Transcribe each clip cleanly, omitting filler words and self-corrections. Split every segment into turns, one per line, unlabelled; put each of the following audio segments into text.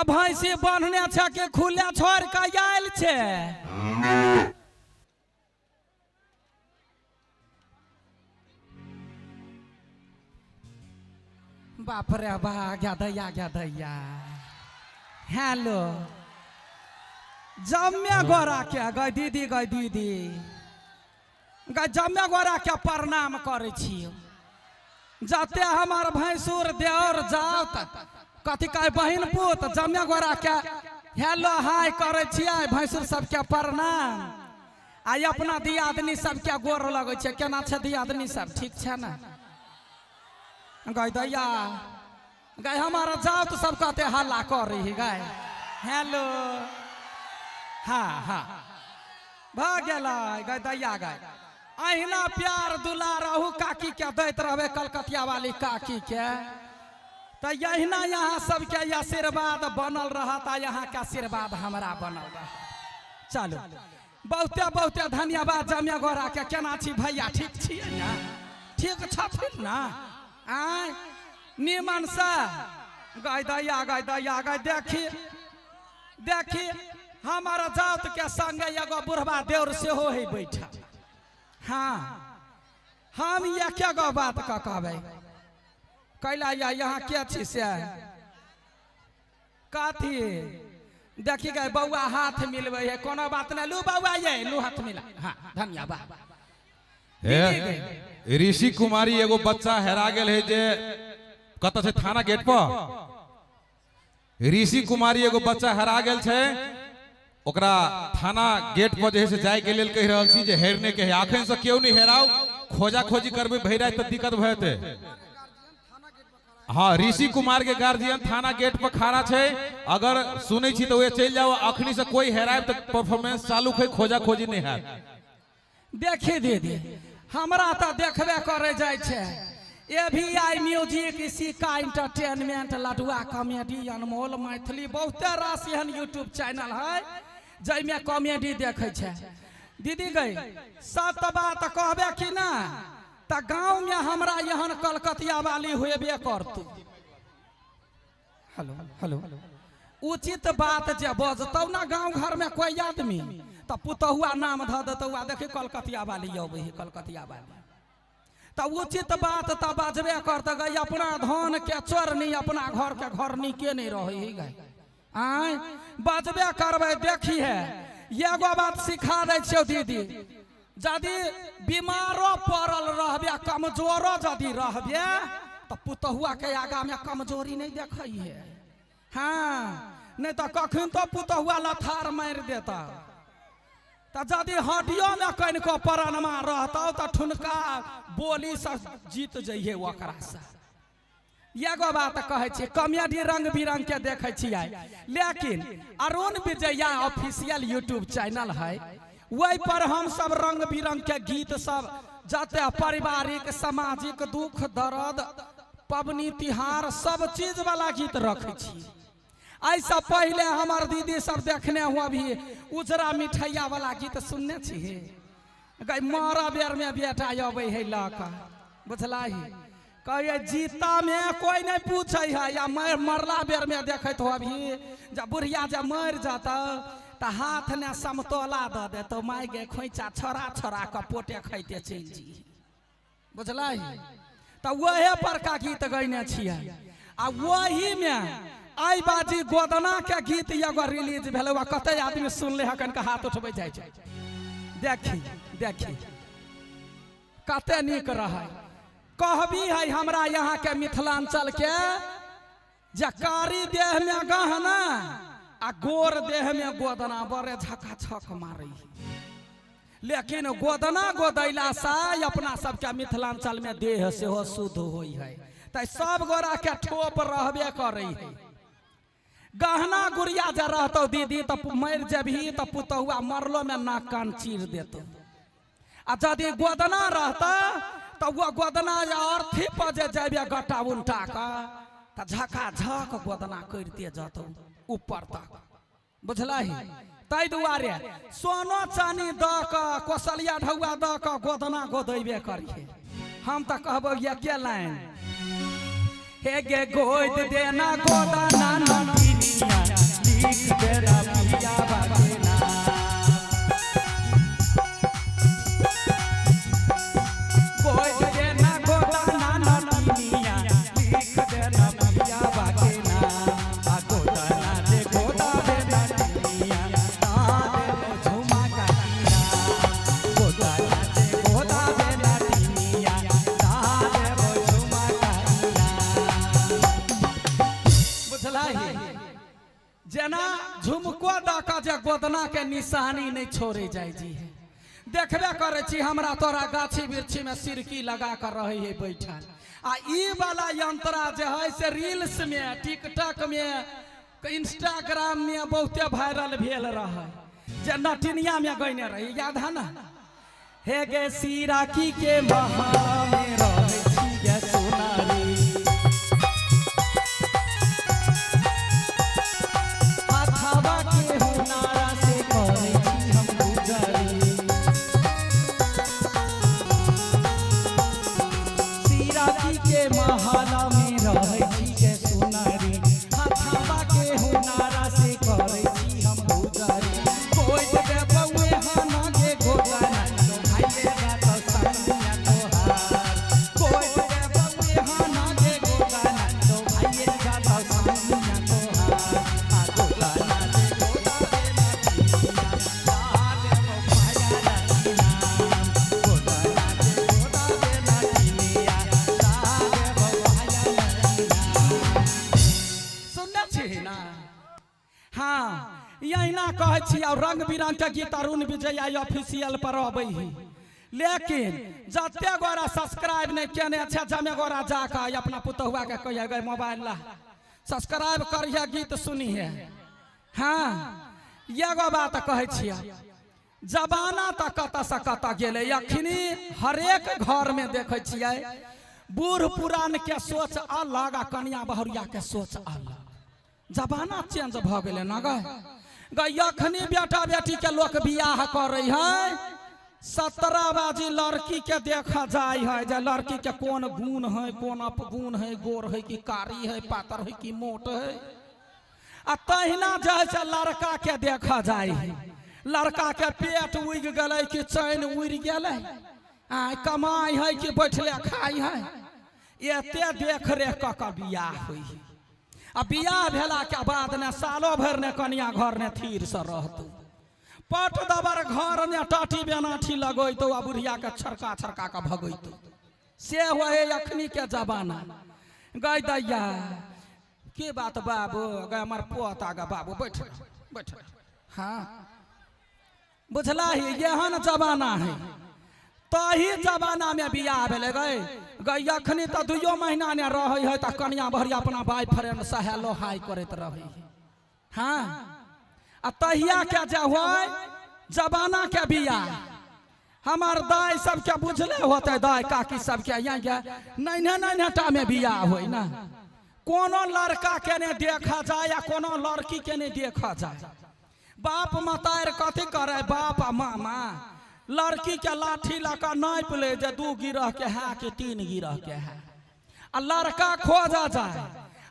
भैंसी बांधने छे के खुले छोड़ के आयल छे। बाप रे बा गया दैया। हेलो जम्मे गोरा के गई दीदी गई जम्मे गोरा के प्रणाम करे छियो। जाते हमार भैंसुर देवर जाओ कथी कहे बहिन पुत जम्मे गोरा के हेलो हाय करे छियै भैंसुर सबके प्रणाम। आ अपना दियादनी सबके गोर लगे छे। केना छे दियादनी सब ठीक छे ना? गई दैया गई हमारा जाओ तो सब कहते हल्ला कर रही गई हेलो हाँ भाग गई दैया गई। अहिना प्यार दुला रहू काकी के दैत रहे कलकतिया वाली काकी के। तो यहिना यहाँ सबके आशीर्वाद बनल रहता। यहाँ के आशीर्वाद हमारा बनल रह। चलो बहुते धन्यवाद जमिया गोरा के। केना छी भैया ठीक छियै ना? ठीक छथिन ना? आय निमन से गई दैया गई। देखी हमारा जात के संगे एगो बुढ़वा देवर से हो है बैठा। हाँ हम ये क्या गो बात का कहबे कैला यहाँ क्या छी से कथी देखी गए बउआ हाथ मिलवे है। कोनो बात नहीं लू बउआ ये लू हाथ मिला। हाँ धन्यवाद।
ऋषि कुमारी एगो बच्चा हेरा गेल है जे कत से थाना गेट पर। ऋषि कुमारी एगो बच्चा हेरा गेल छे ओकरा थाना गेट पर जे से जाय के लेल कह रहल छी जे हेरने के है। आखन से क्यों नहीं हेराओ खोजा खोजी करबे भैरा त दिक्कत भयते। हाँ ऋषि कुमार के गार्जियन थाना गेट पर खड़ा छे। अगर सुनै छी तो वे चल जाओ। अखनी से कोई हेराय त परफॉर्मेंस चालू है खोजा खोजी नहीं है।
देखी दीदी हमरा तो देखबे करे जाय छे। AVI म्यूजिक सिक्का एंटरटेनमेंट लडुआ कॉमेडी अनमोल मैथिली बहुते रास एहन यूट्यूब चैनल है जैमे कॉमेडी देखे छे। दीदी गई सत बात कहबे कि ना त गांव में हमरा यहन कलकतिया वाली होबे करतु। हेलो उचित बात जे बजतौ ना गांव घर में कोई आदमी त पुतहुआ नाम ध देतौ। देखी कलकतिया वाली अबै है कलकतिया वाली त उचित बात त बजबे करत। गई अपना धन के चोरनी अपना घर के घरनी के नहीं रहे गई आय बजबे करबे। देखी है एगो बात सिखा दे छियो दीदी यदि बीमारो पड़ल रहबे कमजोरो यदि रहबे तो पुतहुआ के आगा में कमजोरी नहीं देखै है। हाँ नहीं तो कखन तो पुतहुआ लथार मार देता। तो यदि हड्डियों में कहीं को परानमा रहता तो ठुनका बोली से जीत जाइए ओकरा से। एगो बात कहे छी कॉमेडी रंग बिरंग के देखे छियै लेकिन Arun Vijaya official YouTube channel है वही पर हम सब रंग बिरंग के गीत सब जते पारिवारिक सामाजिक दुख दर्द पबनी तिहार सब चीज वाला गीत रखे छी। ऐसा पहले हमार दीदी सब देखने हुआ भी उजरा मिठाइया वाला गीत सुनने छी। गई मारा बेर में बेटा अबे है लका बुझला ही कहे जीता में कोई नहीं पूछे है या मरला बेर में देखत हो अभी जब बुढ़िया जब मर जाता तो हाथ ने समतोला द दे तो माई गे खोइचा छोड़ा छोड़ा के पोटे खैते चल जी बुझला ही। तो वही पर का गीत गईने छियै आ वही में आई बाजी गोदना के गीत एगो रिलीज भेल कते आदमी सुनले हकन के हाथ उठबे जाय छै। देखी कते निक रहे कहबी है हमरा यहाँ के मिथिलांचल के जकारी देह में गहना आ गोर देह में गोदना बड़े झका छक मारे। लेकिन गोदना गोदैला से अपना सबके मिथिलांचल में देह से हो शुद्ध होई है। तो सब गोरा के ठोप रहबे करे है। गहना गुड़िया जे रहतो दीदी तो मर जबही तो पुतहुआ मरलो में नाक कान चीर देतो। आ यदि गोदना रहता तो वो गोदना अर्थी पर जे गटा उल्टा का तो झका झक गोदना करते जातो ऊपर तक बुझला ही। तै दुआरे सोनो चानी द क कोसलिया ढौआ द क गोदना गोदैबे करिए। हम तो कहबो ये के लाइन हे गे गोद देना गोदना नंदिनिया देना पिया बाके नाम गोद देना गोदाना नटनिया लिख देना पिया बाके नाम आ गोदाना दे गोदा देना नटनिया तारे झुमा काटिना गोदाना दे गोदा देना नटनिया तारे झुमा काटिना बुझलाई जना झुमको दाका जे गोदना के निशानी नहीं छोड़े जाय जी है देखबे करे छी हमरा तोरा गाछी वृक्षी में सिरकी लगा कर रहे है बैठल आ ई वाला यंत्रा जे है से रील्स में टिकटॉक में इंस्टाग्राम में बहुते वायरल भेल रहे जे नटिनिया में गइने रही याद है ना हे गे सिराकी के महल में रहे छी गे सोनारी हथवा के हुनारा से करे छी हम गुजरी सिराकी के महल में रहे छी गे सोनारी हथवा के हुनारा से करे छी हम गुजरी कोई दे बउए हना गे गोदाना भाईले बात संगिया तोहार कोई दे बउए हना गे गोदाना तो भाईले बात संगिया तोहार आ गोदाना दे गोदा देना पिया तारे वो पाया रानी नाम गोदाना दे गोदा देना पिया तारे वो पाया रानी नाम सुनना छी ना हाँ यहिना कहै छी और रंग बिरंग के गीत अरुण विजय ऑफिशियल पर अबै ही लेकिन जते गोरा सब्सक्राइब नहीं केने अच्छा जमे गोरा जाके अपना पुतहुआ के कहिए गए मोबाइल ला सब्सक्राइब करिए गीत सुनिए हाँ एगो बात कहै छियै जमाना त कत से कत गेले अखनी हरेक घर में देखे छियै बूढ़ पुरान के सोच अलग आ कन्या बहुरिया के सोच अलग जमाना चेंज भ गेले ना गई अखनी बेटा बेटी के लोग बियाह करे है 17 बाजी लड़की के देखा जाय है जे लड़की के कौन गुण है कौन अपगुण है गोर है कि कारी है पातर है कि मोट है आ तहिना जैसे लड़का के देखा जाय है लड़का के पेट उग गले कि चैन उड़ गले आ कमाई है कि बैठले खाई है एते देख रेख क बियाह हुई आ बियाह भेला के बाद ने सालो भर ने कन्या घर ने थीर से रहतौ पट दबर घर ने टाटी बेनाठी लगैतो आ बुढ़िया के छरका छरका के भगैतो से होए अखनी के जमाना गई दैया के बात बाबू गए हमार पोता गा बाबू बैठ बैठ हाँ बुझला ही एहन जमाना है तही जमाना में बियाह भेले गई अखनी तो 2 महीना ने रहे है तो कन्या बहरिया अपना बॉयफ्रेंड से हेलो हाय करत रहे हाँ आ तहिया के जे होय जमाना के बियाह हमार दाई सबके बुझले होते दाई काकी सबके यहाँ नैना में बियाह होय ना कोनो लड़का के ने देखा जाए या कोनो लड़की के ने देखा जाए बाप मतार कथी करे बाप आ मामा लड़की के लाठी लका नाप ले जे 2 गिरह के है कि 3 गिरह के है आ लड़का खोजा जाए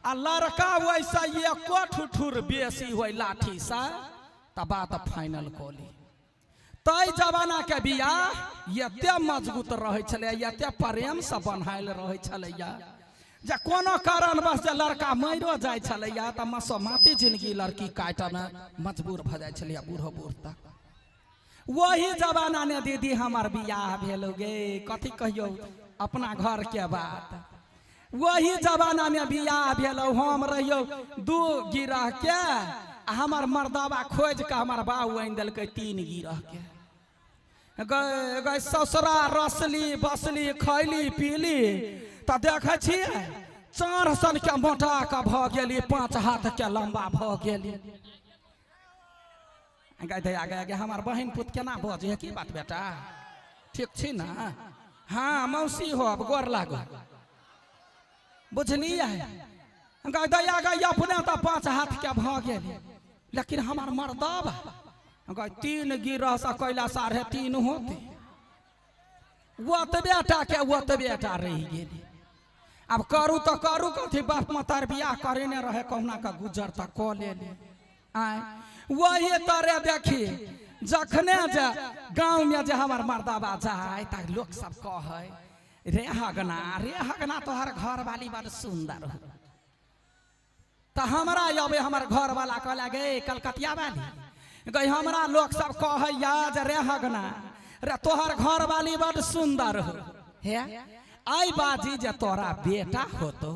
आ लड़का वैसा ये ठुठुर बेसी होय लाठी सा त बात फाइनल कोली तई जमाना के बियाह एते मजबूत रहे छले एते प्रेम से बनायल रहे छले जे कोनो कारण बस जे लड़का मरो जाय छले त मसो माती जिंदगी लड़की काट में मजबूर भ जाय छले बूढ़ो बूढ़ तक वही जमाना ने दीदी हमार बियाह भेल गे कथी कहियो अपना घर के बात वही जमाना में बियाह भेल हम रहियो 2 गिरह के हमार मर्दावा खोज के हमार बाबू आनि देलकै 3 गिरह के गए ससुरा रसली बसली खैली पीली त देखे छियै 4 सन के मोटा के भ गेली 5 हाथ के लंबा भ गेली आगे हमार बहन पुत केना बजे है की बात बेटा ठीक छी ना हाँ मौसी हो अब गोर लागो बुझलिए दया गई अपने तो 5 हाथ के भ गेली लेकिन हमार मर्दावा 3 गिरह से कैला 3.5 होते वो तो बेटा रह गेली अब करू तो करू कथी बाप मतार बियाह करे ने रहे कहुना का गुजर तक क ले आय वही तरह देखी जखने जे गाँव में जे हमार मर्दाबा जाए त लोग सब कहे रे हगना तोहर घर वाली बड़ सुंदर हो। तो हमरा अब हमार घर वाला कहला गे कलकतिया वाली गई हमरा लोग सब कहे याद रे हगना रे तोहर घर वाली बड़ सुंदर हो। हे आई बाजी जे तोरा बेटा होतो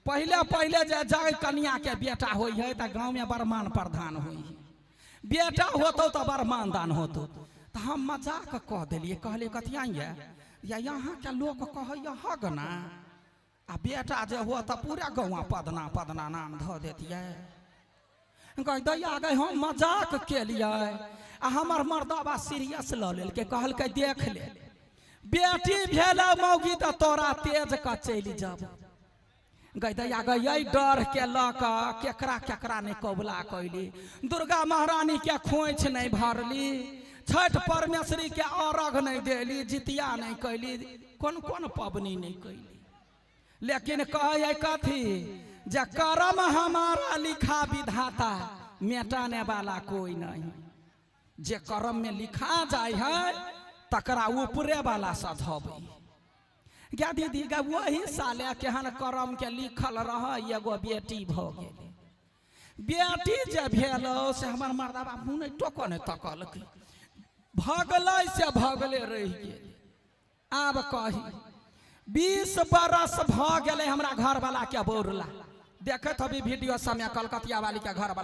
पहले पहले जे जय कन्या के बेटा होई है त गाँव में बरमान प्रधान होई है। बेटा होतो तो बरमान दान होतो। तो हम मजाक कह दिलिए कहले कथिया या यहाँ के लोग कहे हगना आ बेटा जे हो तो पूरा गौवा पदना पदना नाम धो देतिए। कह दैया गए हम मजाक के लिए आ हमर मर्दाबा सीरियस ल लेल के कहल के देख ले बेटी भेला मौगी तो तोरा तेज का चली जब गई दैया गई डर के लक केकरा केकरा नहीं कबुला कैली दुर्गा महारानी के खोइछ नहीं भरली छठ परमेश्वरी के अर्घ नहीं देली जितिया नहीं कैली कौन कौन पबनी नहीं कैली। लेकिन कहे कथी जे करम हमारा लिखा विधाता मेटाने वाला कोई नहीं। जे करम में लिखा जाए है तकरा ऊपरे वाला सधबे। क्या दीदी गा वही साले केहन करम के लिखल रह एगो बेटी भ गेल। बेटी जे भेल से हमर मर्दाबा मुँह नहीं टोको नहीं तकल भगल से भगले रह गेल। आब कही 20 बरस भ गए हमरा घर वाला के बोरला देखत अभी वीडियो समय कलकतिया वाली के घर वाला